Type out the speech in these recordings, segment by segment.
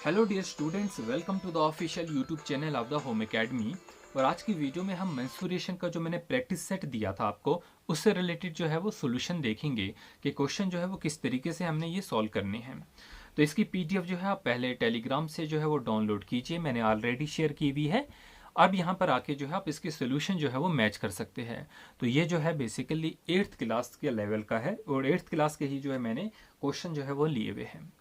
Hello dear students, welcome to the official YouTube channel of the Home Academy. और आज की video में हम मेंस्ट्रुएशन का जो मैंने प्रैक्टिस सेट दिया था आपको, उससे रिलेटेड जो है वो सोल्यूशन देखेंगे कि क्वेश्चन जो है वो किस तरीके से हमने ये सॉल्व करने हैं। तो इसकी पीडीएफ जो है आप पहले टेलीग्राम से जो है वो डाउनलोड कीजिए, मैंने ऑलरेडी शेयर की हुई है। अब यहाँ पर आके जो है आप इसके सोल्यूशन जो है वो मैच कर सकते हैं। तो ये जो है बेसिकली 8th क्लास के लेवल का है और 8th क्लास के ही जो है मैंने क्वेश्चन जो है वो लिए हुए हैं।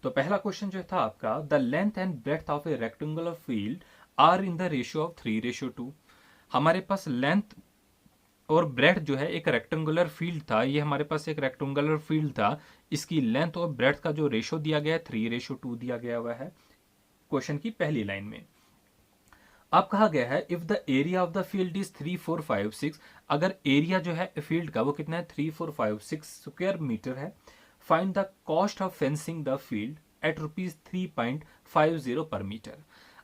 तो पहला क्वेश्चन जो था आपका, the length and breadth of a rectangular field are in the ratio of 3:2। हमारे पास लेंथ और ब्रेथ जो है, एक रेक्टेंगुलर फील्ड था, ये हमारे पास एक रेक्टेंगुलर फील्ड था, इसकी लेंथ और ब्रेथ का जो रेशियो दिया गया है 3:2 दिया गया हुआ है क्वेश्चन की पहली लाइन में। अब कहा गया है if the area of the field is 3456, अगर एरिया जो है फील्ड का वो कितना है 3456 स्क्वायर मीटर है, find the cost of fencing the field at ₹3.50 पर मीटर।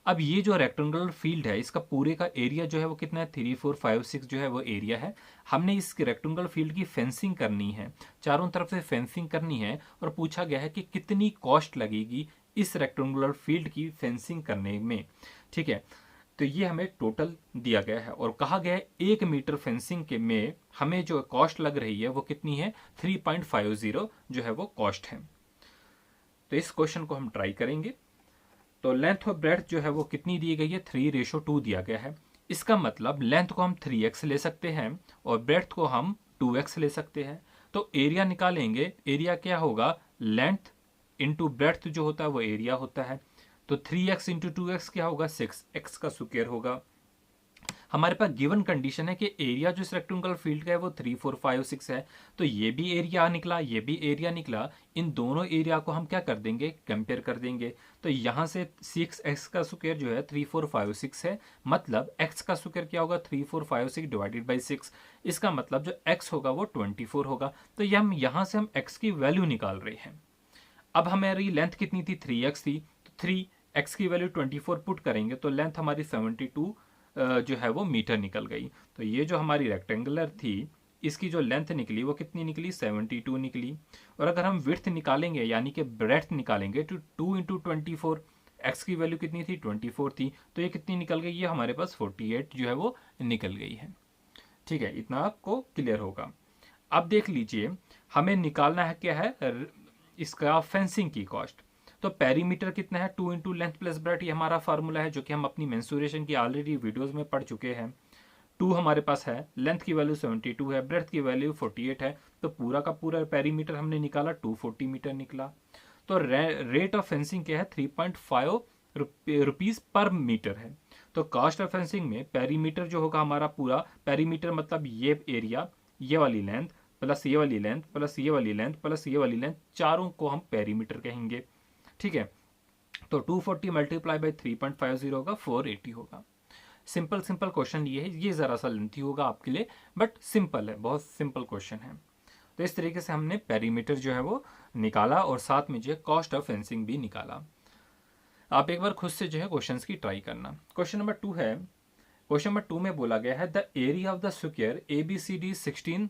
अब ये जो रेक्टेंगुलर फील्ड है, इसका पूरे का एरिया जो है वो कितना है 3456 जो है वो एरिया है। हमने इस रेक्टेंगुलर फील्ड की फेंसिंग करनी है, चारों तरफ से फेंसिंग करनी है, और पूछा गया है कि कितनी कॉस्ट लगेगी इस रेक्टेंगुलर फील्ड की फेंसिंग करने में। ठीक है, तो ये हमें टोटल दिया गया है और कहा गया है 1 मीटर फेंसिंग के में हमें जो कॉस्ट लग रही है वो कितनी है 3.50 जो है वो कॉस्ट है। तो इस क्वेश्चन को हम ट्राई करेंगे। तो लेंथ और ब्रेथ जो है वो कितनी दी गई है 3:2 दिया गया है। इसका मतलब लेंथ को हम 3x ले सकते हैं और ब्रेथ को हम 2x ले सकते हैं। तो एरिया निकालेंगे, एरिया क्या होगा, लेंथ इंटू ब्रेथ जो होता है वो एरिया होता है। तो 3x इंटू 2x क्या होगा, 6x का स्क्वायर होगा। हमारे पास गिवन कंडीशन है कि एरिया जो इस रेक्टेंगुलर फील्ड का है वो 3456 है, तो ये भी एरिया निकला, ये भी एरिया निकला। इन दोनों एरिया को हम क्या कर देंगे, कंपेयर कर देंगे। तो यहां से 6x का स्क्वायर जो है 3456 है, मतलब x का स्क्वायर क्या होगा 3456 डिवाइडेड बाई 6। इसका मतलब जो x होगा वो 24 होगा। तो ये हम यहां से हम x की वैल्यू निकाल रहे हैं। अब हमारी लेंथ कितनी थी 3x थी, तो 3x की वैल्यू 24 पुट करेंगे तो लेंथ हमारी 72 जो है वो मीटर निकल गई। तो ये जो हमारी रेक्टेंगुलर थी, इसकी जो लेंथ निकली वो कितनी निकली 72 निकली। और अगर हम विड्थ निकालेंगे यानी कि ब्रेथ निकालेंगे तो 2 इंटू 24, एक्स की वैल्यू कितनी थी 24 थी, तो ये कितनी निकल गई, ये हमारे पास 48 जो है वो निकल गई है। ठीक है, इतना आपको क्लियर होगा। अब देख लीजिए, हमें निकालना है क्या है इसका फेंसिंग की कॉस्ट। तो पेरीमीटर कितना है 2 इंटू लेंथ प्लस ब्रेथ, ये हमारा फार्मूला है जो कि हम अपनी मेंसुरेशन की ऑलरेडी वीडियोस में पढ़ चुके हैं। 2 हमारे पास है, लेंथ की वैल्यू 72 है, ब्रेथ की वैल्यू 48 है, तो पूरा का पूरा पेरीमीटर हमने निकाला 240 मीटर निकला। तो रेट ऑफ फेंसिंग क्या है 3.5 रुपीज पर मीटर है। तो कॉस्ट ऑफ फेंसिंग में पेरीमीटर जो होगा हमारा पूरा, पेरीमीटर मतलब ये एरिया, ये वाली लेंथ प्लस ये वाली लेंथ प्लस ये वाली लेंथ प्लस ये वाली लेंथ, चारों को हम पेरीमीटर कहेंगे। ठीक है, तो 240 मल्टीप्लाई बाई 3.50 होगा 480 होगा। सिंपल सिंपल क्वेश्चन ये है, ये जरा सा लेंथी होगा आपके लिए, बट सिंपल है, बहुत सिंपल क्वेश्चन है। तो इस तरीके से हमने पेरीमीटर जो है वो निकाला और साथ में जो है कॉस्ट ऑफ फेंसिंग भी निकाला। आप एक बार खुद से जो है क्वेश्चंस की ट्राई करना। क्वेश्चन नंबर 2 है, क्वेश्चन नंबर 2 में बोला गया है the area of the square A B C D 16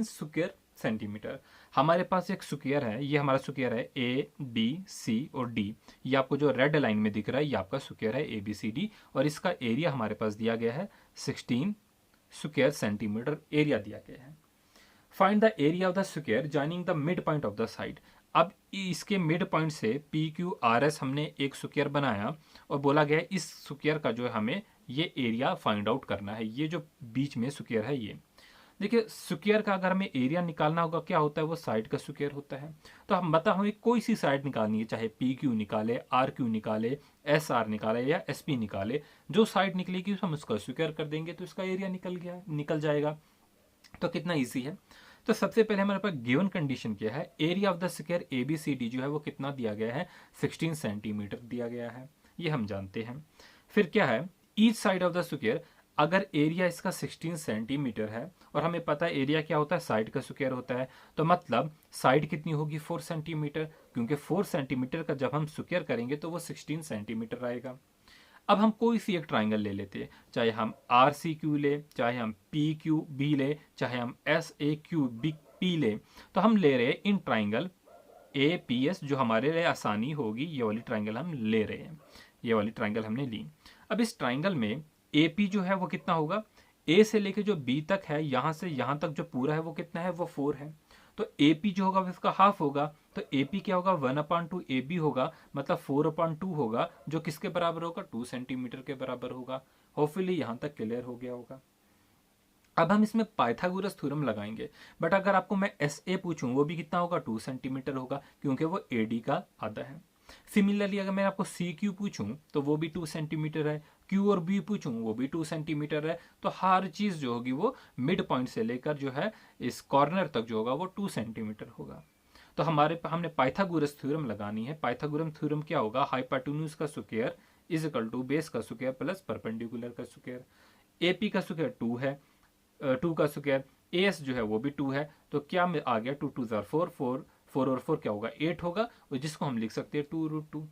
square centimetre. हमारे पास एक स्क्वायर है, ये हमारा स्क्वायर है ए बी सी और डी, ये आपको जो रेड लाइन में दिख रहा है ये आपका स्क्वायर है ए बी सी डी, और इसका एरिया हमारे पास दिया गया है 16 स्क्वायर सेंटीमीटर एरिया दिया गया है। Find the area of the square joining the mid point of the side. अब इसके मिड पॉइंट से पी क्यू आर एस हमने एक स्क्वायर बनाया और बोला गया है इस स्क्वायर का जो है हमें ये एरिया फाइंड आउट करना है। ये जो बीच में स्क्वायर है, ये देखिए स्क्वायर का अगर हमें एरिया निकालना होगा क्या होता है, वो साइड का स्क्वायर होता है। तो हम बता, हमें कोई सी साइड निकालनी है, चाहे पी क्यू निकाले, आर क्यू निकाले, एस आर निकाले या एस पी निकाले, जो साइड निकलेगी हम उसका स्क्वायर कर देंगे तो इसका एरिया निकल जाएगा। तो कितना ईजी है। तो सबसे पहले हमारे पास गिवन कंडीशन क्या है, area of the square A B C D जो है वो कितना दिया गया है 16 सेंटीमीटर दिया गया है, ये हम जानते हैं। फिर क्या है, each side of the square, अगर एरिया इसका 16 सेंटीमीटर है और हमें पता है एरिया क्या होता है साइड का स्क्वायर होता है, तो मतलब साइड कितनी होगी 4 सेंटीमीटर, क्योंकि 4 सेंटीमीटर का जब हम स्क्वायर करेंगे तो वो 16 सेंटीमीटर आएगा। अब हम कोई सी एक ट्राइंगल ले लेते हैं, चाहे हम आर सी क्यू ले, चाहे हम पी क्यू बी ले, चाहे हम S A Q B P ले। तो हम ले रहे हैं इन ट्राइंगल APS जो हमारे लिए आसानी होगी, ये वाली ट्राइंगल हम ले रहे हैं, ये वाली ट्राइंगल हमने ली। अब इस ट्राइंगल में AP जो है वो कितना होगा, A से लेके जो B तक है, यहाँ से यहाँ तक जो पूरा है वो कितना है, वो 4 है। तो AP जो होगा वो इसका हाफ होगा, तो AP क्या होगा, 1/2 AB होगा, मतलब 4/2 होगा, जो किसके बराबर होगा, 2 सेंटीमीटर के बराबर होगा। होपफुली यहाँ तक क्लियर हो गया होगा। अब हम इसमें पाइथागोरस थ्योरम लगाएंगे, बट अगर आपको मैं SA पूछूं, वो भी कितना होगा, 2 सेंटीमीटर होगा, क्योंकि वो AD का आधा है। सिमिलरली अगर मैं आपको CQ पूछूं तो वो भी 2 सेंटीमीटर है, Q और B पूछूं वो भी 2 सेंटीमीटर है। तो हर चीज जो होगी वो मिड पॉइंट से लेकर जो है इस कॉर्नर तक जो होगा वो 2 सेंटीमीटर होगा। तो हमने पाइथागोरस थ्योरम लगानी है। पाइथागोरस थ्योरम क्या होगा, हाइपोटेन्यूज का square is equal to base का स्क्वायर प्लस परपेंडिकुलर का स्क्वायर। AP का स्क्वायर 2 है, 2 का स्क्वायर, AS जो है वो भी 2 है, तो क्या में आ गया, 2 2 जार 4, 4 और 4 क्या होगा, 8 होगा, और जिसको हम लिख सकते हैं 2√2।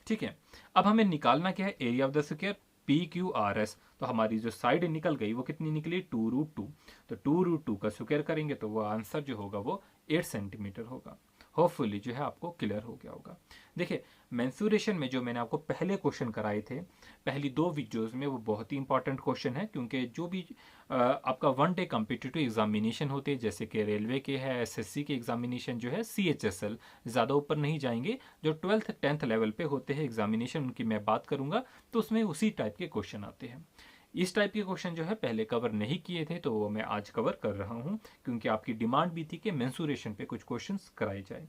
ठीक है, अब हमें निकालना क्या है, area of the square PQRS। तो हमारी जो साइड निकल गई वो कितनी निकली, 2√2। तो 2√2 का स्क्वायर करेंगे तो वो आंसर जो होगा वो 8 सेंटीमीटर होगा। होपफुली जो है आपको क्लियर हो गया होगा। देखिए, मेंसुरेशन में जो मैंने आपको पहले क्वेश्चन कराए थे पहली 2 वीडियोस में, वो बहुत ही इंपॉर्टेंट क्वेश्चन है, क्योंकि जो भी आपका 1 डे कम्पिटिटिव एग्जामिनेशन होते हैं, जैसे कि रेलवे के है, SSC के एग्जामिनेशन जो है, CHSL, ज़्यादा ऊपर नहीं जाएंगे, जो 12th 10th लेवल पे होते हैं एग्जामिनेशन, उनकी मैं बात करूंगा, तो उसमें उसी टाइप के क्वेश्चन आते हैं। इस टाइप के क्वेश्चन जो है पहले कवर नहीं किए थे, तो वो मैं आज कवर कर रहा हूँ, क्योंकि आपकी डिमांड भी थी कि मेंसुरेशन पे कुछ क्वेश्चंस कराए जाए।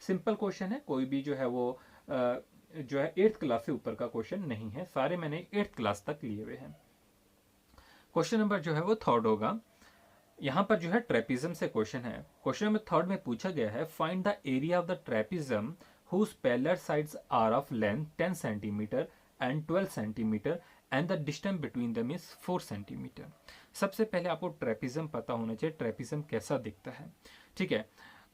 सिंपल क्वेश्चन है, कोई भी जो है वो जो है 8th क्लास से ऊपर का क्वेश्चन नहीं है, सारे मैंने 8th क्लास तक लिए हुए हैं। क्वेश्चन नंबर जो है वो 3rd होगा। यहाँ पर जो है ट्रेपिज्म से क्वेश्चन है। क्वेश्चन नंबर 3rd में पूछा गया है, find the area of the trapezium whose parallel sides are of length 10 centimetre and 12 centimetre and the distance between them is 4 centimetre. सबसे पहले आपको ट्रेपिज्म पता होना चाहिए, ट्रेपिज्म कैसा दिखता है। ठीक है,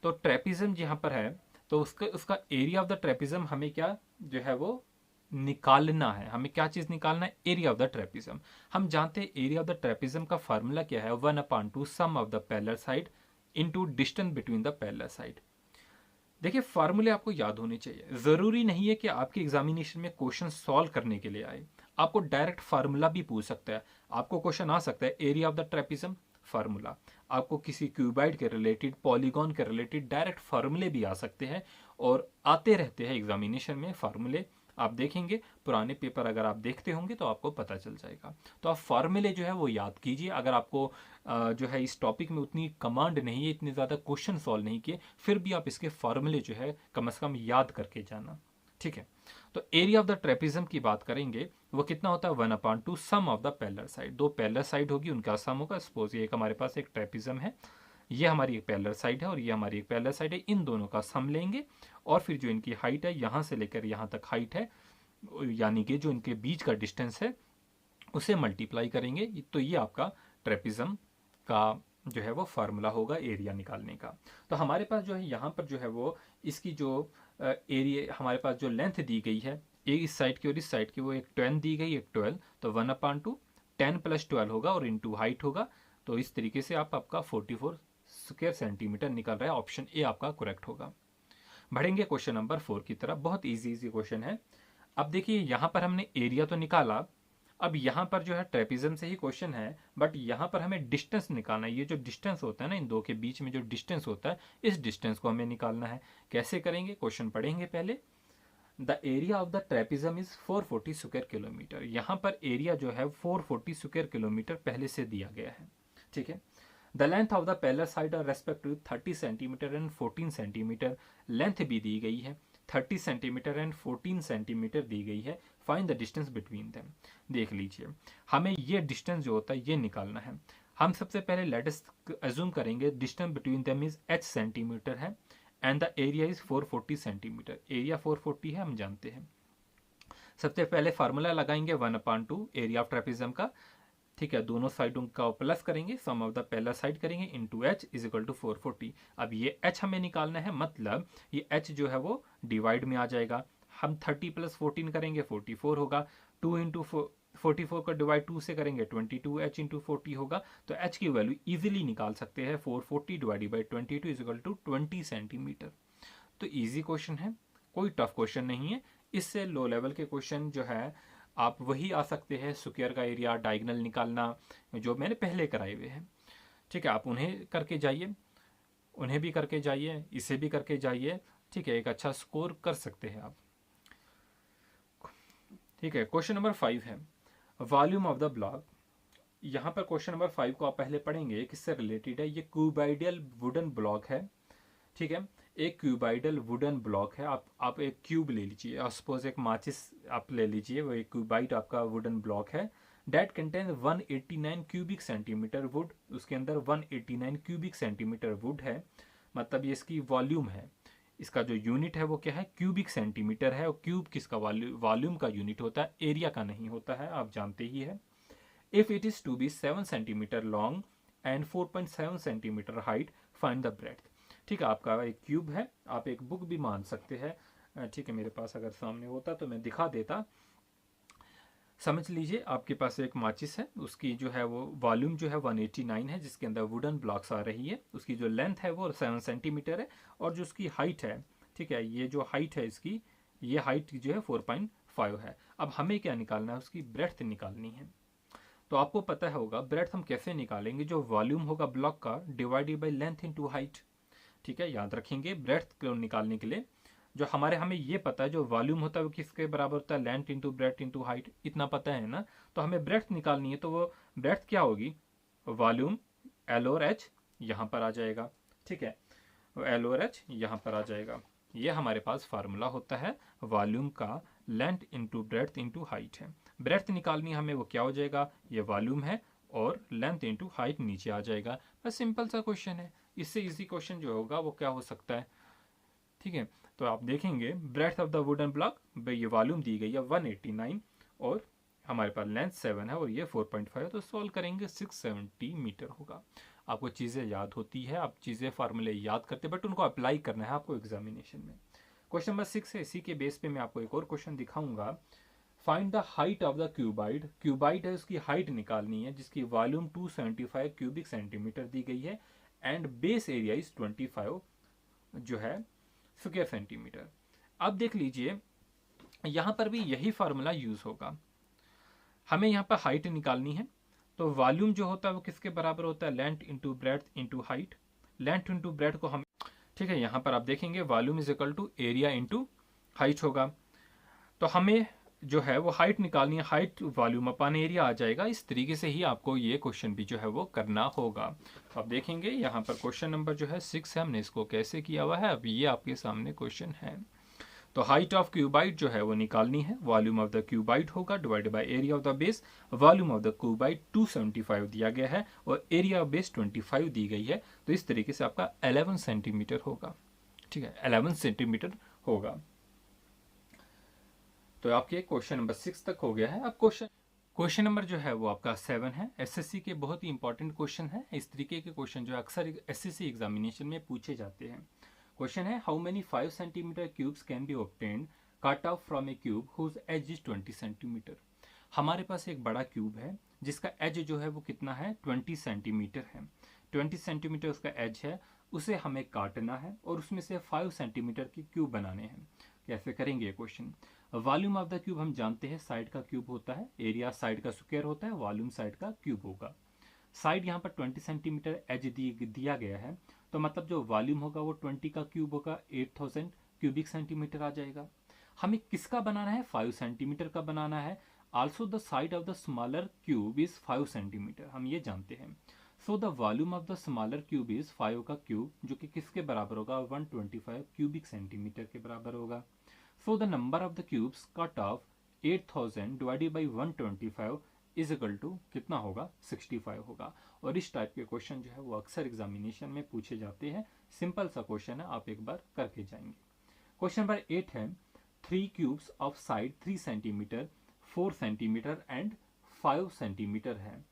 तो ट्रेपिज्म यहाँ पर है, तो उसका एरिया ऑफ द ट्रेपिज्म हमें क्या जो है वो निकालना है। हमें क्या चीज निकालना है, एरिया ऑफ द ट्रेपिज्म। हम जानते हैं एरिया ऑफ द ट्रेपिज्म का फार्मूला क्या है, 1/2 sum of the parallel side into distance between the parallel side. देखिए, फार्मूले आपको याद होने चाहिए। जरूरी नहीं है कि आपके एग्जामिनेशन में क्वेश्चन सॉल्व करने के लिए आए, आपको डायरेक्ट फार्मूला भी पूछ सकता है। आपको क्वेश्चन आ सकता है area of the trapezium formula, आपको किसी क्यूबाइड के रिलेटेड, पॉलीगॉन के रिलेटेड डायरेक्ट फार्मूले भी आ सकते हैं, और आते रहते हैं एग्जामिनेशन में फार्मूले। आप देखेंगे पुराने पेपर अगर आप देखते होंगे तो आपको पता चल जाएगा। तो आप फार्मूले जो है वो याद कीजिए। अगर आपको जो है इस टॉपिक में उतनी कमांड नहीं है, इतने ज़्यादा क्वेश्चन सॉल्व नहीं किए, फिर भी आप इसके फार्मूले जो है कम से कम याद करके जाना। ठीक है, तो एरिया ऑफ द ट्रेपिज्म की बात करेंगे, वो कितना होता है, 1/2 sum of the parallel side. दो पैरेलल साइड होगी, उनका सम होगा। सपोज ये एक हमारे पास एक ट्रेपिज्म है, ये हमारी एक पैरेलल साइड है और ये हमारी एक पैरेलल साइड है, इन दोनों का सम लेंगे, और फिर जो इनकी हाइट है, यहाँ से लेकर यहाँ तक हाइट है, यानी कि जो इनके बीच का डिस्टेंस है, उसे मल्टीप्लाई करेंगे। तो ये आपका ट्रेपिज्म का जो है वो फार्मूला होगा एरिया निकालने का। तो हमारे पास जो है यहाँ पर जो है वो इसकी जो एरिया, हमारे पास जो लेंथ दी गई है, एक इस साइड की और इस साइड की, वो एक 10 दी गई, एक 12, तो 1/2 10 + 12 होगा और इनटू हाइट होगा। तो इस तरीके से आपका 44 स्क्वायर सेंटीमीटर निकल रहा है। ऑप्शन ए आपका करेक्ट होगा। बढ़ेंगे क्वेश्चन नंबर 4 की तरफ। बहुत इजी क्वेश्चन है। अब देखिए, यहाँ पर हमने एरिया तो निकाला, अब यहाँ पर जो है ट्रेपिज्म से ही क्वेश्चन है, बट यहाँ पर हमें डिस्टेंस निकालना है। ये जो डिस्टेंस होता है ना, इन दो के बीच में जो डिस्टेंस होता है, इस डिस्टेंस को हमें निकालना है। कैसे करेंगे, क्वेश्चन पढ़ेंगे पहले। The area of the trapezium is 440 square kilometre. यहाँ पर एरिया जो है 440 स्क्वायर किलोमीटर पहले से दिया गया है। ठीक है, the length of the parallel side are respective 30 centimetre and 14 centimetre. Length भी दी गई है, 30 सेंटीमीटर एंड 14 सेंटीमीटर दी गई है। Find the distance between them. देख लीजिए, हमें ये डिस्टेंस जो होता है ये निकालना है। हम सबसे पहले लेट अस अज्यूम करेंगे distance between them is h centimetre है and the area is 440 centimetre. Area 440 है, हम जानते हैं। सबसे पहले फार्मूला लगाएंगे 1/2 एरिया ऑफ ट्रेपिज्म का। ठीक है, दोनों साइडों का प्लस करेंगे, sum of the parallel side करेंगे, into h is equal to 440। अब ये h हमें निकालना है, मतलब ये h जो है वो डिवाइड में आ जाएगा। हम 30 + 14 करेंगे, 44 होगा। 2 इंटू 44 का डिवाइड 2 से करेंगे, 22h इंटू 40 होगा। तो h की वैल्यू इजीली निकाल सकते हैं, 440 divided by 22 is equal to 20 centimetre. तो इजी क्वेश्चन है, कोई टफ क्वेश्चन नहीं है। इससे लो लेवल के क्वेश्चन जो है आप वही आ सकते हैं, स्क्वायर का एरिया, डायगोनल निकालना, जो मैंने पहले कराए हुए हैं। ठीक है, आप उन्हें करके जाइए, उन्हें भी करके जाइए, इसे भी करके जाइए। ठीक है, एक अच्छा स्कोर कर सकते हैं आप। ठीक है, क्वेश्चन नंबर 5 है वॉल्यूम ऑफ द ब्लॉक। यहाँ पर क्वेश्चन नंबर 5 को आप पहले पढ़ेंगे, किससे रिलेटेड है। ये क्यूबाइडल वुडन ब्लॉक है। ठीक है, एक क्यूबाइडल वुडन ब्लॉक है। आप एक क्यूब ले लीजिए, और सपोज एक माचिस आप ले लीजिए, वो एक क्यूबाइड आपका वुडन ब्लॉक है। That contain 189 cubic centimetre would. उसके अंदर 189 क्यूबिक सेंटीमीटर वुड है, मतलब ये इसकी वॉल्यूम है। इसका जो यूनिट है वो क्या है, क्यूबिक सेंटीमीटर है। और क्यूब किसका वॉल्यूम का यूनिट होता है, एरिया का नहीं होता है, आप जानते ही है। If it is to be 7 centimetre long and 4.7 centimetre height, find the breadth. ठीक है, आपका एक क्यूब है, आप एक बुक भी मान सकते हैं। ठीक है, मेरे पास अगर सामने होता तो मैं दिखा देता। समझ लीजिए आपके पास एक माचिस है, उसकी जो है वो वॉल्यूम जो है 189 है, जिसके अंदर वुडन ब्लॉक्स आ रही है। उसकी जो लेंथ है वो 7 सेंटीमीटर है, और जो उसकी हाइट है, ठीक है, ये जो हाइट है इसकी, ये हाइट जो है 4.5 है। अब हमें क्या निकालना है, उसकी ब्रेड्थ निकालनी है। तो आपको पता होगा ब्रेड्थ हम कैसे निकालेंगे, जो वॉल्यूम होगा ब्लॉक का divided by length into height. ठीक है, याद रखेंगे ब्रेड्थ को निकालने के लिए जो हमें ये पता है, जो वॉल्यूम होता है वो किसके बराबर होता है, length into breadth into height, इतना पता है ना। तो हमें ब्रेड्थ निकालनी है, तो वो ब्रेड्थ क्या होगी, वॉल्यूम एल और एच यहाँ पर आ जाएगा। ठीक है, एल और एच यहाँ पर आ जाएगा। ये हमारे पास फार्मूला होता है वॉल्यूम का, length into breadth into height है। ब्रेड्थ निकालनी हमें, वो क्या हो जाएगा, ये वॉल्यूम है, और लेंथ इंटू हाइट नीचे आ जाएगा। बस सिंपल सा क्वेश्चन है। इससे इजी क्वेश्चन जो होगा वो क्या हो सकता है। ठीक है, तो आप देखेंगे breadth of the wooden block, ये वॉल्यूम दी गई है 189, और हमारे पास लेंथ 7 है, और ये 4.5 है। तो सॉल्व करेंगे 670 मीटर होगा। आपको चीज़ें याद होती है, आप चीज़ें फार्मूले याद करते, बट उनको अप्लाई करना है आपको एग्जामिनेशन में। क्वेश्चन नंबर 6 है, इसी के बेस पे मैं आपको एक और क्वेश्चन दिखाऊंगा। Find the height of the cuboid. Cuboid है, उसकी हाइट निकालनी है, जिसकी वॉल्यूम 275 क्यूबिक सेंटीमीटर दी गई है, एंड बेस एरिया इज 25 जो है स्क्वायर सेंटीमीटर। अब देख लीजिए यहां पर भी यही फार्मूला यूज होगा। हमें यहां पर हाइट निकालनी है, तो वॉल्यूम जो होता है वो किसके बराबर होता है, length into breadth into height. Length into breadth को हम, ठीक है, यहां पर आप देखेंगे volume is equal to area into height होगा। तो हमें जो है वो हाइट निकालनी है, हाइट वॉल्यूम अपन एरिया आ जाएगा। इस तरीके से ही आपको ये क्वेश्चन भी जो है वो करना होगा। तो आप देखेंगे यहाँ पर क्वेश्चन नंबर जो है 6 है, हमने इसको कैसे किया हुआ है, अब ये आपके सामने क्वेश्चन है। तो हाइट ऑफ क्यूबाइड जो है वो निकालनी है, वॉल्यूम ऑफ द क्यूबाइड होगा divided by area of the base. Volume of the cuboid 275 दिया गया है, और एरिया ऑफ बेस 25 दी गई है। तो इस तरीके से आपका 11 सेंटीमीटर होगा। ठीक है, 11 सेंटीमीटर होगा। तो आपके क्वेश्चन नंबर 6 तक हो गया है। अब क्वेश्चन नंबर जो है वो आपका 7 है। एसएससी के बहुत ही इंपॉर्टेंट क्वेश्चन है। इस तरीके के क्वेश्चन जो अक्सर एसएससी एग्जामिनेशन में पूछे जाते हैं। क्वेश्चन है, how many 5 centimetre cubes can be obtained cut off from a cube whose edge is 20 centimetre. हमारे पास एक बड़ा क्यूब है जिसका एज जो है वो कितना है, 20 सेंटीमीटर है। 20 सेंटीमीटर उसका एज है, उसे हमें काटना है, और उसमें से 5 सेंटीमीटर के क्यूब बनाने हैं। कैसे करेंगे question. Volume of the cube हम जानते हैं साइड का क्यूब होता है, एरिया साइड का स्क्वायर होता है, वॉल्यूम साइड का क्यूब होगा। साइड यहाँ पर 20 सेंटीमीटर एज दिया गया है, तो मतलब जो वॉल्यूम होगा वो 20 का क्यूब होगा, 8000 क्यूबिक सेंटीमीटर आ जाएगा। हमें किसका बनाना है, 5 सेंटीमीटर का बनाना है। Also the side of the smaller cube is 5 centimetre, हम ये जानते हैं। सो the volume of the smaller cube is 5 का क्यूब, जो कि किसके बराबर होगा, 125 क्यूबिक सेंटीमीटर के बराबर होगा। So the number of the cubes cut off 8000 divided by 125 is equal to कितना होगा, 65 होगा। और इस टाइप के क्वेश्चन जो है वो अक्सर एग्जामिनेशन में पूछे जाते हैं। सिंपल सा क्वेश्चन है, आप एक बार करके जाएंगे। क्वेश्चन नंबर 8 है, 3 cubes of side 3 centimetre 4 centimetre and 5 centimetre है।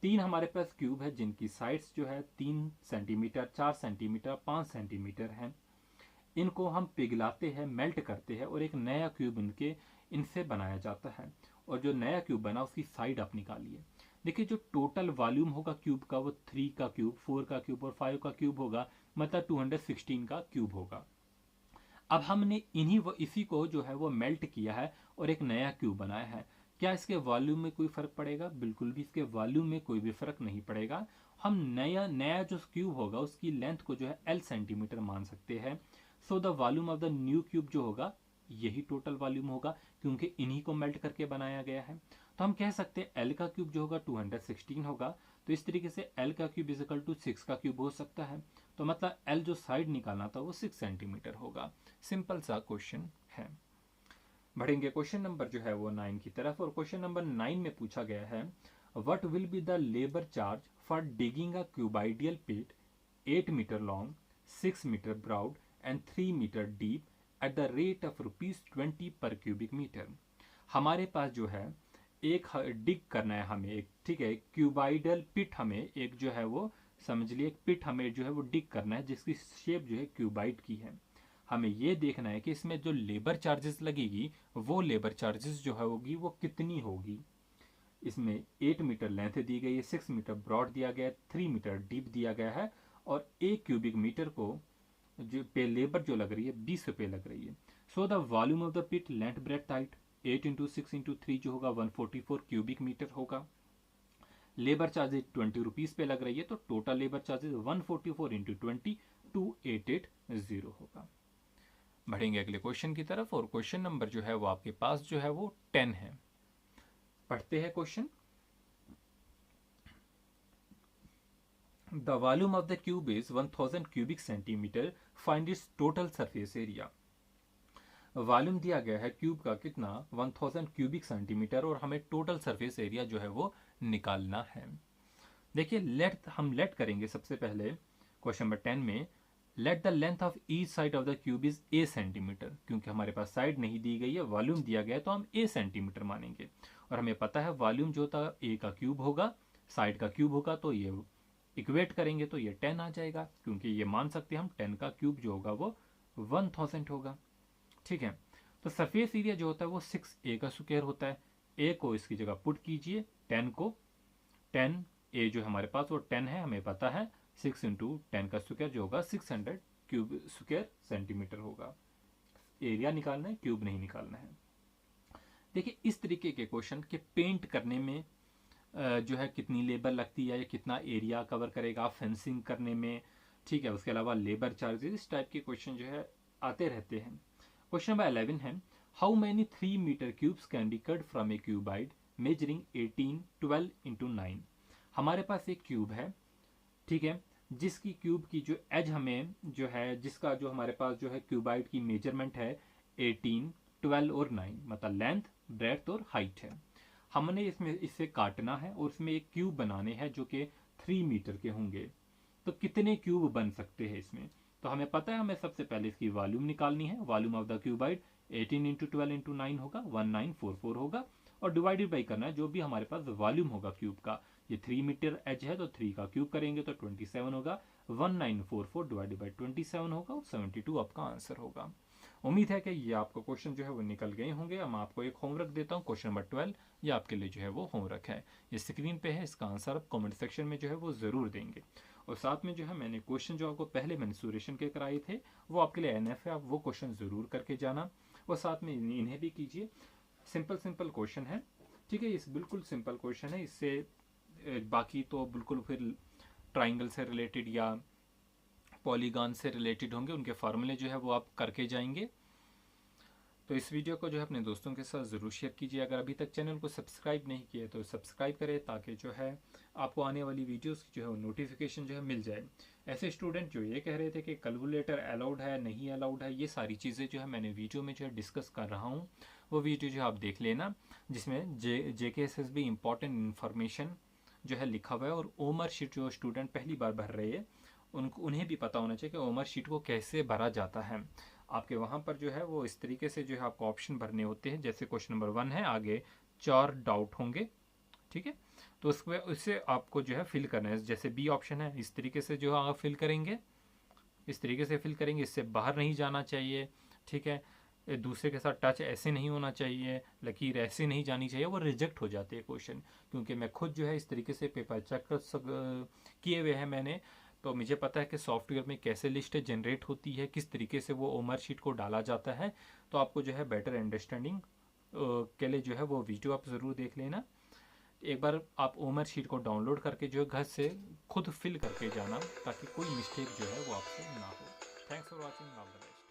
3 हमारे पास क्यूब है जिनकी साइड्स जो है 3 सेंटीमीटर 4 सेंटीमीटर 5 सेंटीमीटर है। इनको हम पिघलाते हैं, मेल्ट करते हैं, और एक नया क्यूब इनसे बनाया जाता है। और जो नया क्यूब बना उसकी साइड आप निकालिए। देखिए जो टोटल वॉल्यूम होगा क्यूब का वो 3 का क्यूब, 4 का क्यूब और 5 का क्यूब होगा, मतलब 216 का क्यूब होगा। अब हमने इसी को जो है वो मेल्ट किया है और एक नया क्यूब बनाया है। क्या इसके वॉल्यूम में कोई फर्क पड़ेगा? बिल्कुल भी इसके वॉल्यूम में कोई भी फर्क नहीं पड़ेगा। हम नया नया जो क्यूब होगा उसकी लेंथ को जो है L सेंटीमीटर मान सकते हैं। सो the volume of the new cube जो होगा यही टोटल वॉल्यूम होगा, क्योंकि इन्हीं को मेल्ट करके बनाया गया है। तो हम कह सकते हैं L का क्यूब जो होगा 216 होगा। तो इस तरीके से L का क्यूब इज इक्वल टू 6 का क्यूब हो सकता है। तो मतलब L जो साइड निकालना था वो 6 सेंटीमीटर होगा। सिंपल सा क्वेश्चन है। बढ़ेंगे क्वेश्चन नंबर जो है वो 9 की तरफ, और क्वेश्चन नंबर 9 में पूछा गया है what will be the labour charge for digging a cuboidal pit 8 metre long, 6 metre broad and 3 metre deep at the rate of ₹20 per cubic metre. हमारे पास जो है एक डिग करना है हमें एक, ठीक है, क्यूबाइडल पिट, हमें एक जो है वो समझ लिए एक पिट हमें जो है वो डिग करना है जिसकी शेप जो है क्यूबाइड की है। हमें ये देखना है कि इसमें जो लेबर चार्जेस लगेगी वो लेबर चार्जेस जो है होगी वो कितनी होगी। इसमें 8 मीटर लेंथ दी गई है, 6 मीटर ब्रॉड दिया गया है, 3 मीटर डीप दिया गया है, और एक क्यूबिक मीटर को जो पे लेबर जो लग रही है 20 रुपये लग रही है। So the volume of the pit length breadth height 8 into 6 into 3 जो होगा 144 क्यूबिक मीटर होगा। लेबर चार्जेज 20 रुपीज पे लग रही है, तो टोटल लेबर चार्जेज 144 इंटू 20 2880 होगा। बढ़ेंगे अगले क्वेश्चन की तरफ, और क्वेश्चन नंबर जो है वो आपके पास जो है वो 10 है। पढ़ते हैं question. The volume of the cube is 1000 cubic centimetre, find its total surface area. Volume दिया गया है क्यूब का कितना 1000 क्यूबिक सेंटीमीटर, और हमें टोटल सरफेस एरिया जो है वो निकालना है। देखिए लेट करेंगे सबसे पहले क्वेश्चन नंबर 10 में let the length of each side of the cube is a centimetre, क्योंकि हमारे पास साइड नहीं दी गई है, वॉल्यूम दिया गया है, तो हम ए सेंटीमीटर मानेंगे। और हमें पता है वॉल्यूम जो था ए का क्यूब होगा, साइड का क्यूब होगा, तो ये इक्वेट करेंगे तो ये 10 आ जाएगा, क्योंकि ये मान सकते हैं हम 10 का क्यूब जो होगा वो 1000 होगा। ठीक है, तो सरफेस एरिया जो होता है वो 6a का स्क्वायर होता है। ए को इसकी जगह पुट कीजिए, 10 को 10 ए जो हमारे पास वो 10 है, हमें पता है 6 इंटू 10 का स्क्वायर जो होगा 600 क्यूब स्क्वायर सेंटीमीटर होगा। एरिया निकालना है, क्यूब नहीं निकालना है। देखिए इस तरीके के क्वेश्चन के पेंट करने में जो है कितनी लेबर लगती है या कितना एरिया कवर करेगा फेंसिंग करने में, ठीक है, उसके अलावा लेबर चार्जेस, इस टाइप के क्वेश्चन जो है आते रहते हैं। क्वेश्चन नंबर 11 है how many 3 metre cubes can be cut from a cuboid measuring 18 12 into 9। हमारे पास एक क्यूब है, ठीक है, जिसकी क्यूब की जो एज हमें जो है जिसका जो हमारे पास जो है क्यूबाइड की मेजरमेंट है 18 12 और 9, मतलब लेंथ ब्रेड्थ और हाइट है। हमने इसमें इसे काटना है और इसमें एक क्यूब बनाने हैं जो कि 3 मीटर के होंगे। तो कितने क्यूब बन सकते हैं इसमें? तो हमें पता है हमें सबसे पहले इसकी वॉल्यूम निकालनी है। Volume of the cuboid 18 into 12 into 9 होगा, 1944 होगा, और डिवाइडेड बाई करना है जो भी हमारे पास वॉल्यूम होगा क्यूब का। ये 3 मीटर एच है तो 3 का क्यूब करेंगे तो 27 होगा, 1944 डिवाइडेड बाई 27 होगा, और 72 आपका आंसर होगा। उम्मीद है कि ये आपको क्वेश्चन जो है वो निकल गए होंगे। अब मैं आपको एक होमवर्क देता हूँ, क्वेश्चन नंबर 12 ये आपके लिए जो है वो होमवर्क है, ये स्क्रीन पे है, इसका आंसर आप कमेंट सेक्शन में जो है वो ज़रूर देंगे। और साथ में जो है मैंने क्वेश्चन जो आपको पहले मेंस्ट्रुएशन के कराए थे वो आपके लिए एनएफ है, आप वो क्वेश्चन ज़रूर करके जाना, और साथ में इन्हें भी कीजिए। सिंपल सिंपल क्वेश्चन है, ठीक है, इस बिल्कुल सिंपल क्वेश्चन है। इससे बाकी तो बिल्कुल फिर ट्राइंगल से रिलेटेड या पॉलीगॉन से रिलेटेड होंगे, उनके फार्मूले जो है वो आप करके जाएंगे। तो इस वीडियो को जो है अपने दोस्तों के साथ ज़रूर शेयर कीजिए। अगर अभी तक चैनल को सब्सक्राइब नहीं किया तो सब्सक्राइब करें, ताकि जो है आपको आने वाली वीडियोस की जो है नोटिफिकेशन जो है मिल जाए। ऐसे स्टूडेंट जो ये कह रहे थे कि कैलकुलेटर अलाउड है नहीं अलाउड है, ये सारी चीज़ें जो है मैंने वीडियो में जो है डिस्कस कर रहा हूँ, वो वीडियो जो है आप देख लेना, जिसमें JKSSB इंपॉर्टेंट इन्फॉर्मेशन जो है लिखा हुआ है। और ओमर शीट जो स्टूडेंट पहली बार भर रहे हैं उन्हें भी पता होना चाहिए कि ओमर शीट को कैसे भरा जाता है। आपके वहाँ पर जो है वो इस तरीके से जो है आपको ऑप्शन भरने होते हैं, जैसे क्वेश्चन नंबर 1 है, आगे 4 डाउट होंगे, ठीक है, तो उससे आपको जो है फिल करना है। जैसे बी ऑप्शन है, इस तरीके से जो आप फिल करेंगे, इस तरीके से फिल करेंगे, इससे बाहर नहीं जाना चाहिए, ठीक है, दूसरे के साथ टच ऐसे नहीं होना चाहिए, लकीर ऐसे नहीं जानी चाहिए, वो रिजेक्ट हो जाते हैं क्वेश्चन। क्योंकि मैं खुद जो है इस तरीके से पेपर चेक किए हुए हैं मैंने, तो मुझे पता है कि सॉफ्टवेयर में कैसे लिस्ट जनरेट होती है, किस तरीके से वो ओमर शीट को डाला जाता है। तो आपको जो है बेटर अंडरस्टैंडिंग के लिए जो है वो वीडियो आप ज़रूर देख लेना। एक बार आप ओमर शीट को डाउनलोड करके जो है घर से खुद फिल करके जाना, ताकि कोई मिस्टेक जो है वो आपसे ना हो। Thanks for watching, all the best.